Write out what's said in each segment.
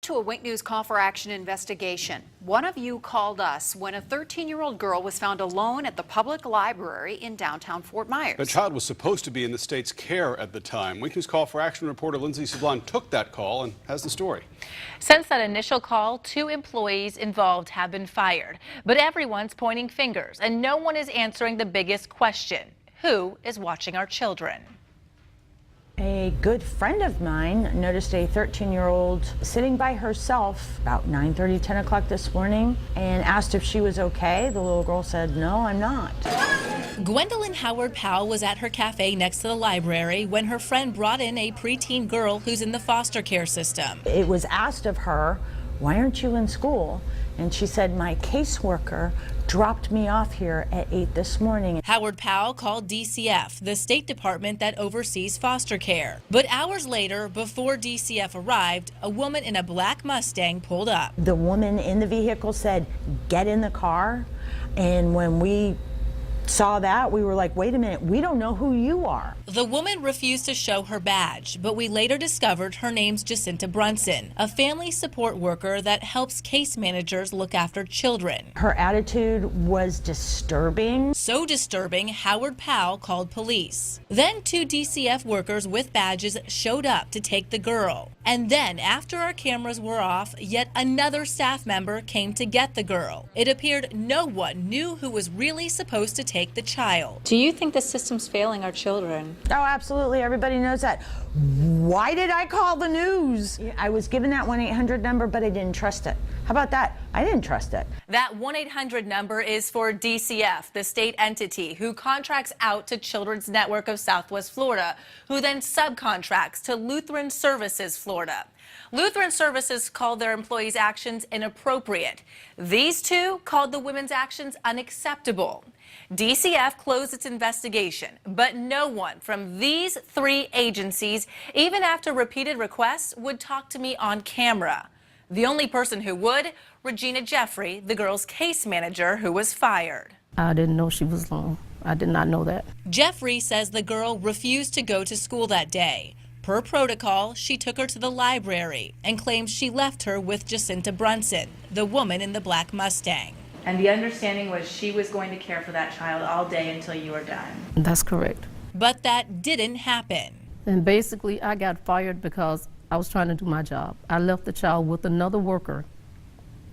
to a Wink News Call for Action investigation. One of you called us when a 13-year-old girl was found alone at the public library in downtown Fort Myers. The child was supposed to be in the state's care at the time. Wink News Call for Action reporter Lindsay Sablon took that call and has the story. Since that initial call, 2 employees involved have been fired. But everyone's pointing fingers and no one is answering the biggest question. Who is watching our children? A good friend of mine noticed a 13-year-old sitting by herself about 9:30, 10 o'clock this morning and asked if she was okay. The little girl said, "No, I'm not." Gwendolyn Howard Powell was at her cafe next to the library when her friend brought in a preteen girl who's in the foster care system. It was asked of her, "Why aren't you in school?" And she said, "My caseworker dropped me off here at 8 this morning." Howard Powell called DCF, the state department that oversees foster care. But hours later, before DCF arrived, a woman in a black Mustang pulled up. The woman in the vehicle said, "Get in the car." And when we saw that, we were like, "Wait a minute, we don't know who you are." The woman refused to show her badge, but we later discovered her name's Jacinta Brunson, a family support worker that helps case managers look after children. Her attitude was disturbing. So disturbing, Howard Powell called police. Then 2 DCF workers with badges showed up to take the girl. And then, after our cameras were off, yet another staff member came to get the girl. It appeared no one knew who was really supposed to take the child. Do you think the system's failing our children? Oh, absolutely. Everybody knows that. Why did I call the news? I was given that 1-800 number, but I didn't trust it. How about that? I didn't trust it. That 1-800 number is for DCF, the state entity who contracts out to Children's Network of Southwest Florida, who then subcontracts to Lutheran Services Florida. Lutheran Services called their employees' actions inappropriate. These 2 called the women's actions unacceptable. DCF closed its investigation, but no one from these 3 agencies, even after repeated requests, would talk to me on camera. The only person who would, Regina Jeffrey, the girl's case manager who was fired. I didn't know she was alone. I did not know that. Jeffrey says the girl refused to go to school that day. Per protocol, she took her to the library and claims she left her with Jacinta Brunson, the woman in the black Mustang. And the understanding was she was going to care for that child all day until you were done. That's correct. But that didn't happen. And basically, I got fired because I was trying to do my job. I left the child with another worker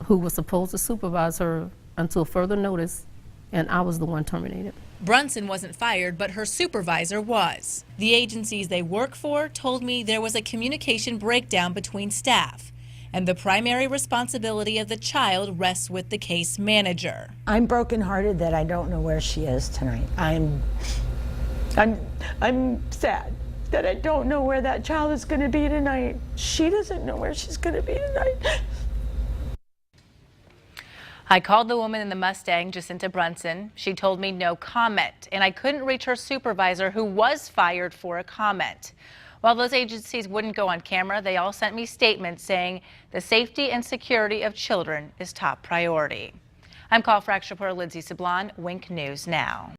who was supposed to supervise her until further notice, and I was the one terminated. Brunson wasn't fired, but her supervisor was. The agencies they work for told me there was a communication breakdown between staff, and the primary responsibility of the child rests with the case manager. I'm brokenhearted that I don't know where she is tonight. I'm sad that I don't know where that child is going to be tonight. She doesn't know where she's going to be tonight. I called the woman in the Mustang, Jacinta Brunson. She told me no comment, and I couldn't reach her supervisor, who was fired for a comment. While those agencies wouldn't go on camera, they all sent me statements saying the safety and security of children is top priority. I'm Call for Action reporter Lindsay Sablon, Wink News Now.